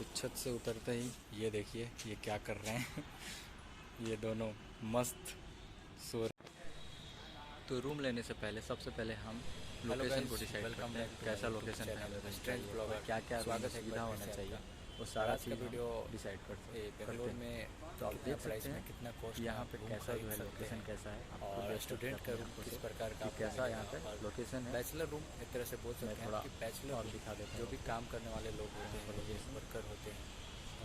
तो छत से उतरते ही ये देखिए ये क्या कर रहे हैं ये दोनों मस्त सो रहे। तो रूम लेने से पहले सबसे पहले हम लोकेशन को डिसाइड करते हैं कैसा लोकेशन है चाहिए और क्या क्या रूम में सुविधा होना चाहिए वो सारा चीज़ हम डिसाइड करते हैं। तो आप देख सकते हैं कितना कॉस्ट यहाँ पे रूम कैसा जो खरीद है सकते लोकेशन हैं कैसा है आपको और देख सकते हैं स्टूडेंट का अपनी रूम आंखों किस से प्रकार का कि आपको कैसा यहाँ मिलेगा। पे और लोकेशन है। बैचलर रूम एक तरह से बोल मैं सकते हैं थोड़ा कि बैचलर और रूम दिखा देता जो हूँ भी काम करने वाले लोग होते यहाँ हैं, पर जो भी लोकेशन। वर्कर होते हैं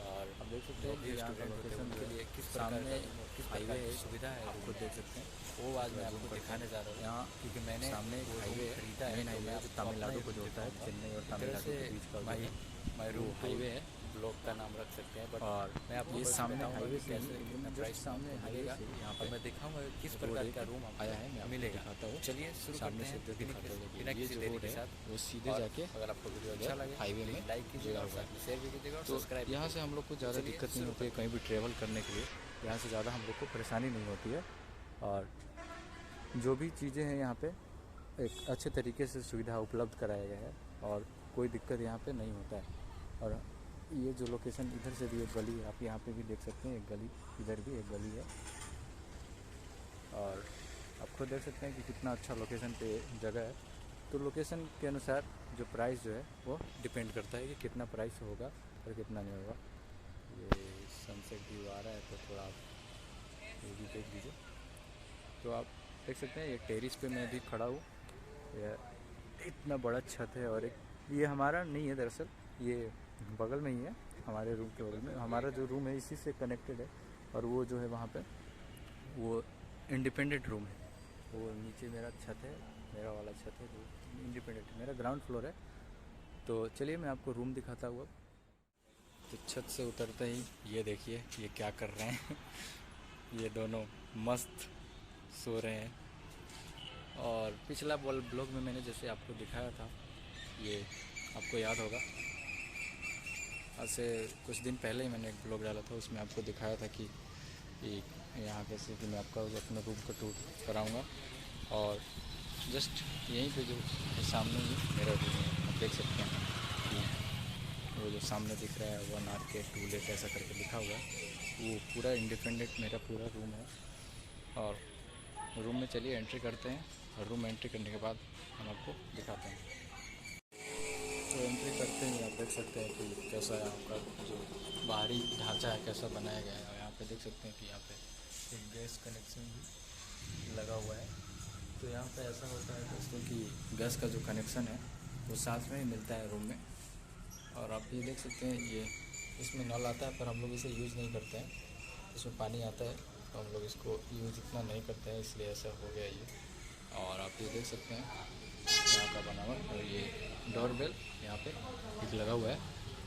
और आप देख सकते जो हैं भी कि यहाँ का स्टूडेंट होते हैं लोकेशन जो उनके है लिए किस प्रकार सामने का रूम और किस हाईवे प्रकार है, की सुविधा है आप रूम खुद में, देख सकते हैं। वो आज मैं जूम आपको करते हैं दिखाने जा रहा हूँ। यहाँ क्योंकि मैंने सामने एक वो रूम हाईवे है, खरीदा है मेन तो हाईवे मैं है जो आपको अपना तमिलनाडु ही को रूम जोड़ता है, दिखाऊंगा। चेन्नई और एक तरह तमिलनाडु से के बीच का जो माई है माई वो रूम टूर हाईवे है। ब्लॉग का नाम रख सकते हैं। बट और मैं आपको ये बस सामने बताऊंगा हाईवे कि से कैसे ही कितना एकदम जस्ट प्राइस में सामने आपको हाईवे मिलेगा से ही यहाँ और पे मैं दिखाऊंगा कि किस रोड प्रकार एक का रूम आया आपको है। मैं आपको मिलेगा। दिखाता हूँ चलिए शुरू सामने करते से हैं इधर दिखाता हूँ। बिना ये किसी जो देरी रोड के है साथ। वो सीधे और जाके अगर आपको वीडियो अच्छा इधर लगे हाईवे प्लीज़ में लाइक कीजिएगा जुड़ा और हुआ साथ है। में शेयर भी कीजिएगा और तो सब्सक्राइब भी यहाँ से कीजिएगा। हम लोग को तो ज़्यादा चलिए दिक्कत नहीं शुरू होती है करते कहीं हैं। भी ट्रेवल करने के लिए। यहाँ से ज़्यादा हम लोग को परेशानी नहीं होती है और जो भी चीज़ें हैं यहाँ पे एक अच्छे तरीके से सुविधा उपलब्ध कराया गया है और कोई दिक्कत यहाँ पे नहीं होता है। और ये जो लोकेशन इधर से भी एक गली है, आप यहाँ पे भी देख सकते हैं एक गली, इधर भी एक गली है। और आप खुद देख सकते हैं कि कितना अच्छा लोकेशन पे जगह है। तो लोकेशन के अनुसार जो प्राइस जो है वो डिपेंड करता है कि कितना प्राइस होगा और कितना नहीं होगा। ये सनसेट व्यू आ रहा है तो थोड़ा आप ये भी देख लीजिए। तो आप देख सकते हैं ये टेरिस पे मैं भी खड़ा हूँ। यह इतना बड़ा छत है और एक ये हमारा नहीं है दरअसल, ये बगल में ही है, हमारे रूम के बगल में। हमारा जो रूम है इसी से कनेक्टेड है और वो जो है वहाँ पे वो इंडिपेंडेंट रूम है। वो नीचे मेरा छत है, मेरा वाला छत है जो इंडिपेंडेंट है, मेरा ग्राउंड फ्लोर है। तो चलिए मैं आपको रूम दिखाता हूँ अब। तो छत से उतरते ही ये देखिए ये क्या कर रहे हैं ये दोनों मस्त सो रहे हैं। और पिछला ब्लॉग में मैंने जैसे आपको दिखाया था, ये आपको याद होगा, आज से कुछ दिन पहले ही मैंने एक ब्लॉग डाला था, उसमें आपको दिखाया था कि यहाँ कैसे कि मैं आपका अपना रूम का टूर कराऊंगा। और जस्ट यहीं पे जो सामने ही मेरा रूम है, आप देख सकते हैं कि वो जो सामने दिख रहा है 1 RK 2 लेट ऐसा करके लिखा हुआ है, वो पूरा इंडिपेंडेंट मेरा पूरा रूम है। और रूम में चलिए एंट्री करते हैं और रूम एंट्री करने के बाद हम आपको दिखाते हैं। तो एंट्री करते ही आप देख सकते हैं कि कैसा यहाँ का जो बाहरी ढांचा है कैसा बनाया गया है। और यहाँ पे देख सकते हैं कि यहाँ पे एक गैस कनेक्शन भी लगा हुआ है। तो यहाँ पे ऐसा होता है दोस्तों कि गैस का जो कनेक्शन है वो साथ में ही मिलता है रूम में। और आप ये देख सकते हैं ये इसमें नल आता है पर हम लोग इसे यूज़ नहीं करते हैं, इसमें पानी आता है तो हम लोग इसको यूज़ इतना नहीं करते हैं, इसलिए ऐसा हो गया ये। और आप ये देख सकते हैं यहाँ का बनावट और ये डोरबेल यहाँ पे एक लगा हुआ है।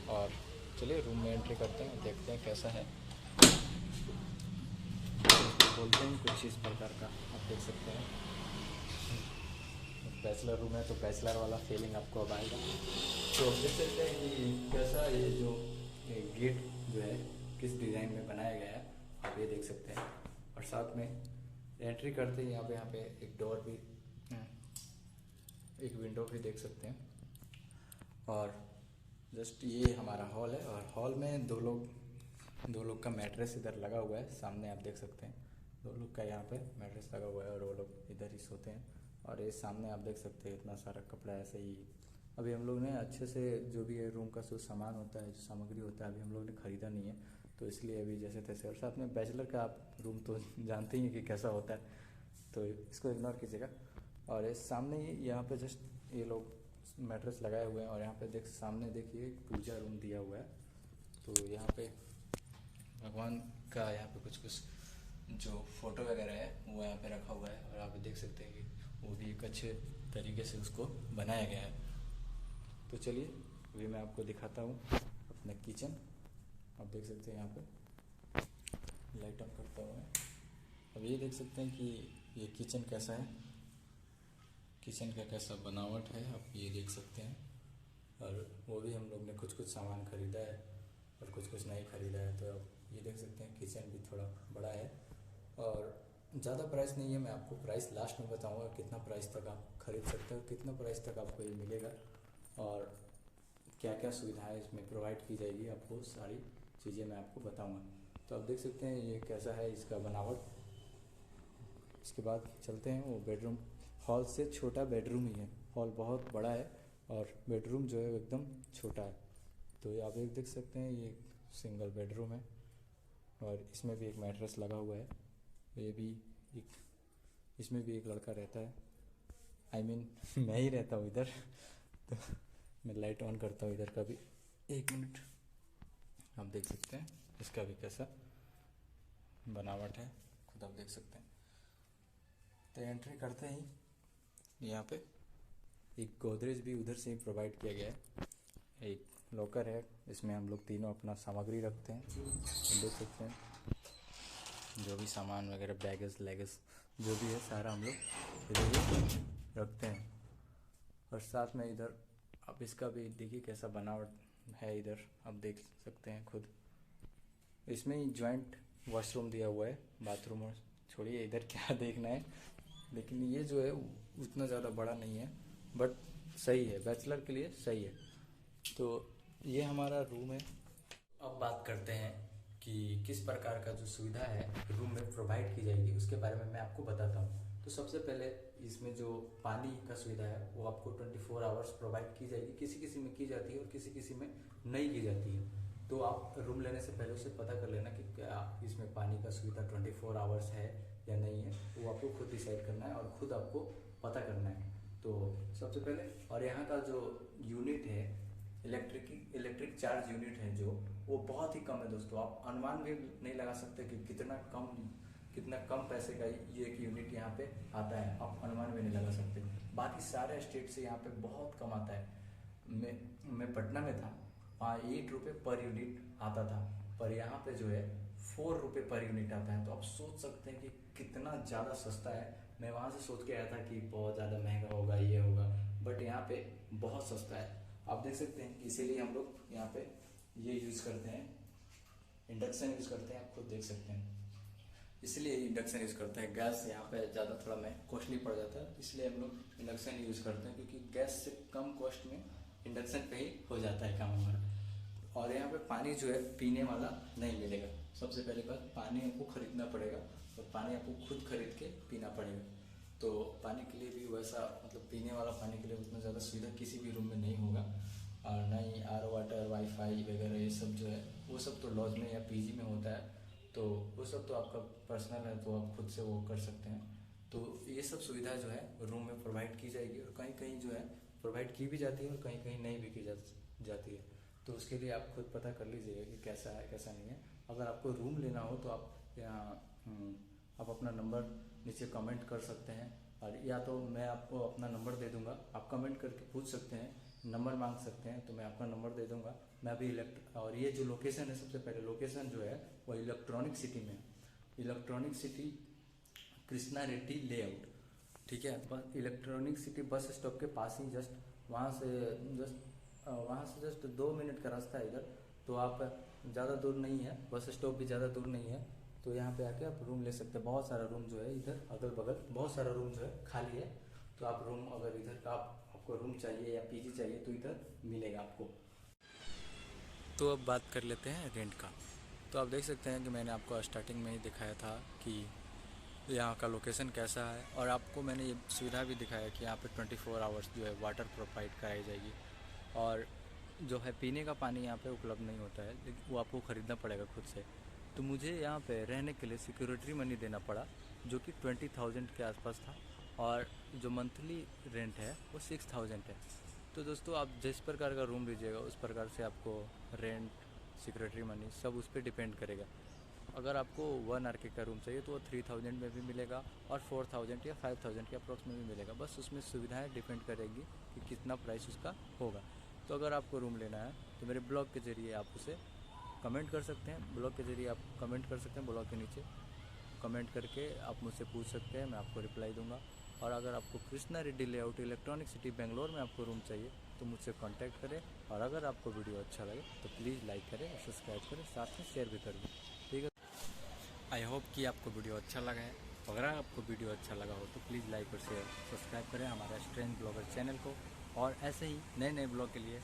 और चलिए रूम में एंट्री करते हैं, देखते हैं कैसा है। बोलते हैं कुछ इस प्रकार का आप देख सकते हैं। बैचलर रूम है तो बैचलर वाला फीलिंग आपको अब आएगा। तो आप देख सकते हैं कि कैसा ये जो गेट जो है किस डिज़ाइन में बनाया गया है, आप ये देख सकते हैं। और साथ में एंट्री करते ही यहाँ पे एक डोर भी, एक विंडो भी देख सकते हैं। और जस्ट ये हमारा हॉल है और हॉल में दो लोग का मैट्रेस इधर लगा हुआ है, सामने आप देख सकते हैं 2 लोग का यहाँ पे मैट्रेस लगा हुआ है और वो लोग इधर ही सोते हैं। और ये सामने आप देख सकते हैं इतना सारा कपड़ा ऐसे ही। अभी हम लोग ने अच्छे से जो भी है रूम का जो सामान होता है, जो सामग्री होता है, अभी हम लोग ने ख़रीदा नहीं है, तो इसलिए अभी जैसे तैसे। और साथ में बैचलर का आप रूम तो जानते ही हैं कि कैसा होता है, तो इसको इग्नोर कीजिएगा। और ये सामने ही यहाँ पे जस्ट ये लोग मैट्रेस लगाए हुए हैं और यहाँ पे सामने देखिए पूजा रूम दिया हुआ है। तो यहाँ पे भगवान का यहाँ पे कुछ जो फ़ोटो वगैरह है वो यहाँ पे रखा हुआ है। और आप देख सकते हैं कि वो भी एक अच्छे तरीके से उसको बनाया गया है। तो चलिए अभी मैं आपको दिखाता हूँ अपना किचन। आप देख सकते हैं यहाँ पे लाइट ऑन करता हूँ मैं। अब ये देख सकते हैं कि ये किचन कैसा है, किचन का कैसा बनावट है, आप ये देख सकते हैं। और वो भी हम लोग ने कुछ सामान ख़रीदा है और कुछ नहीं ख़रीदा है। तो आप ये देख सकते हैं किचन भी थोड़ा बड़ा है और ज़्यादा प्राइस नहीं है। मैं आपको प्राइस लास्ट में बताऊंगा कितना प्राइस तक आप ख़रीद सकते हो, कितना प्राइस तक आपको ये मिलेगा और क्या क्या सुविधाएं इसमें प्रोवाइड की जाएगी, आपको सारी चीज़ें मैं आपको बताऊंगा। तो आप देख सकते हैं ये कैसा है इसका बनावट। इसके बाद चलते हैं वो बेडरूम। हॉल से छोटा बेडरूम ही है, हॉल बहुत बड़ा है और बेडरूम जो है एकदम छोटा है। तो ये आप एक देख सकते हैं ये सिंगल बेडरूम है और इसमें भी एक मैट्रेस लगा हुआ है। ये भी एक, इसमें भी एक लड़का रहता है, आई मीन मैं ही रहता हूँ इधर। तो मैं लाइट ऑन करता हूँ इधर का भी, 1 मिनट। आप देख सकते हैं इसका भी कैसा बनावट है, खुद आप देख सकते हैं। तो एंट्री करते ही यहाँ पे एक गोदरेज भी उधर से ही प्रोवाइड किया गया है। एक लॉकर है, इसमें हम लोग तीनों अपना सामग्री रखते हैं। देख सकते हैं जो भी सामान वगैरह, बैगेज लेगेज जो भी है सारा हम लोग इधर ही रखते हैं। और साथ में इधर आप इसका भी देखिए कैसा बनावट है, इधर आप देख सकते हैं खुद। इसमें ही जॉइंट वॉशरूम दिया हुआ है, बाथरूम और छोड़िए इधर क्या देखना है। लेकिन ये जो है उतना ज़्यादा बड़ा नहीं है, बट सही है, बैचलर के लिए सही है। तो ये हमारा रूम है। अब बात करते हैं कि किस प्रकार का जो सुविधा है रूम में प्रोवाइड की जाएगी, उसके बारे में मैं आपको बताता हूँ। तो सबसे पहले इसमें जो पानी का सुविधा है वो आपको 24 आवर्स प्रोवाइड की जाएगी। किसी किसी में की जाती है और किसी किसी में नहीं की जाती है। तो आप रूम लेने से पहले उससे पता कर लेना कि क्या इसमें पानी का सुविधा 24 आवर्स है या नहीं है, वो आपको खुद डिसाइड करना है और खुद आपको पता करना है। तो सबसे पहले, और यहाँ का जो यूनिट है इलेक्ट्रिक चार्ज यूनिट है जो, वो बहुत ही कम है दोस्तों। आप अनुमान भी नहीं लगा सकते कि कितना कम पैसे का ये एक यूनिट यहाँ पे आता है, आप अनुमान भी नहीं लगा सकते। बाकी सारे स्टेट से यहाँ पे बहुत कम आता है। मैं पटना में था, वहाँ 8 रुपये पर यूनिट आता था, पर यहाँ पे जो है 4 रुपये पर यूनिट आता है। तो आप सोच सकते हैं कि कितना ज़्यादा सस्ता है। मैं वहाँ से सोच के आया था कि बहुत ज़्यादा महंगा होगा, ये होगा, बट यहाँ पे बहुत सस्ता है। आप देख सकते हैं, इसीलिए हम लोग यहाँ पे ये यूज़ करते हैं, इंडक्शन यूज़ करते हैं। आप खुद देख सकते हैं, इसलिए इंडक्शन यूज़ करते हैं। गैस यहाँ पे ज़्यादा थोड़ा में कॉस्टली पड़ जाता है, इसलिए हम लोग इंडक्शन यूज़ करते हैं, क्योंकि गैस से कम कॉस्ट में इंडक्शन पे ही हो जाता है काम हमारा। और यहाँ पे पानी जो है पीने वाला नहीं मिलेगा। सबसे पहले बात, पानी आपको खरीदना पड़ेगा और पानी आपको खुद खरीद के पीना पड़ेगा। तो पानी के लिए भी वैसा, मतलब पीने वाला पानी के लिए उतना ज़्यादा सुविधा किसी भी रूम में नहीं होगा। और ना ही आर वाटर, वाईफाई वगैरह ये सब जो है वो सब तो लॉज में या पीजी में होता है। तो वो सब तो आपका पर्सनल है, तो आप खुद से वो कर सकते हैं। तो ये सब सुविधा जो है रूम में प्रोवाइड की जाएगी, और कहीं कहीं जो है प्रोवाइड की भी जाती है और कहीं कहीं नहीं भी की जाती है। तो उसके लिए आप खुद पता कर लीजिएगा कि कैसा है कैसा नहीं है। अगर आपको रूम लेना हो तो आप यहाँ आप अपना नंबर नीचे कमेंट कर सकते हैं, और या तो मैं आपको अपना नंबर दे दूंगा, आप कमेंट करके पूछ सकते हैं, नंबर मांग सकते हैं, तो मैं आपका नंबर दे दूंगा। मैं अभी और ये जो लोकेशन है, सबसे पहले लोकेशन जो है वो इलेक्ट्रॉनिक सिटी में, electronic city Krishna Reddy layout, ठीक है। बस इलेक्ट्रॉनिक सिटी बस स्टॉप के पास ही, जस्ट वहाँ से जस्ट 2 मिनट का रास्ता है इधर। तो आप ज़्यादा दूर नहीं है, बस स्टॉप भी ज़्यादा दूर नहीं है। तो यहाँ पे आके आप रूम ले सकते हैं। बहुत सारा रूम जो है इधर अगल बगल, बहुत सारा रूम जो है खाली है। तो आप रूम, अगर इधर का आपको रूम चाहिए या पीजी चाहिए तो इधर मिलेगा आपको। तो अब बात कर लेते हैं रेंट का। तो आप देख सकते हैं कि मैंने आपको स्टार्टिंग में ही दिखाया था कि यहाँ का लोकेशन कैसा है, और आपको मैंने ये सुविधा भी दिखाया कि यहाँ पे 24 आवर्स जो है वाटर प्रोवाइड कराई जाएगी। और जो है पीने का पानी यहाँ पे उपलब्ध नहीं होता है, लेकिन वो आपको ख़रीदना पड़ेगा खुद से। तो मुझे यहाँ पे रहने के लिए सिक्योरिटी मनी देना पड़ा, जो कि 20,000 के आसपास था, और जो मंथली रेंट है वो 6,000 है। तो दोस्तों आप जिस प्रकार का रूम लीजिएगा उस प्रकार से आपको रेंट, सिक्योरिटी मनी सब उस पर डिपेंड करेगा। अगर आपको 1 RK का रूम चाहिए तो वो 3,000 में भी मिलेगा, और 4,000 या 5,000 के अप्रॉक्स में भी मिलेगा। बस उसमें सुविधाएं डिपेंड करेंगी कि कितना प्राइस उसका होगा। तो अगर आपको रूम लेना है तो मेरे ब्लॉग के ज़रिए आप उसे कमेंट कर सकते हैं, ब्लॉग के ज़रिए आप कमेंट कर सकते हैं। ब्लॉग के नीचे कमेंट करके आप मुझसे पूछ सकते हैं, मैं आपको रिप्लाई दूंगा। और अगर आपको Krishna Reddy layout electronic city Bangalore में आपको रूम चाहिए तो मुझसे कांटेक्ट करें। और अगर आपको वीडियो अच्छा लगे तो प्लीज़ लाइक करें और सब्सक्राइब करें, साथ में शेयर भी कर दें, ठीक है। आई होप कि आपको वीडियो अच्छा लगा है। अगर आपको वीडियो अच्छा लगा हो तो प्लीज़ लाइक और शेयर सब्सक्राइब करें हमारा स्ट्रेंथ ब्लॉगर चैनल को। और ऐसे ही नए नए ब्लॉग के लिए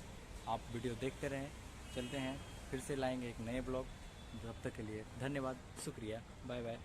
आप वीडियो देखते रहें। चलते हैं, फिर से लाएंगे एक नए ब्लॉग। तब तक के लिए धन्यवाद, शुक्रिया, बाय बाय।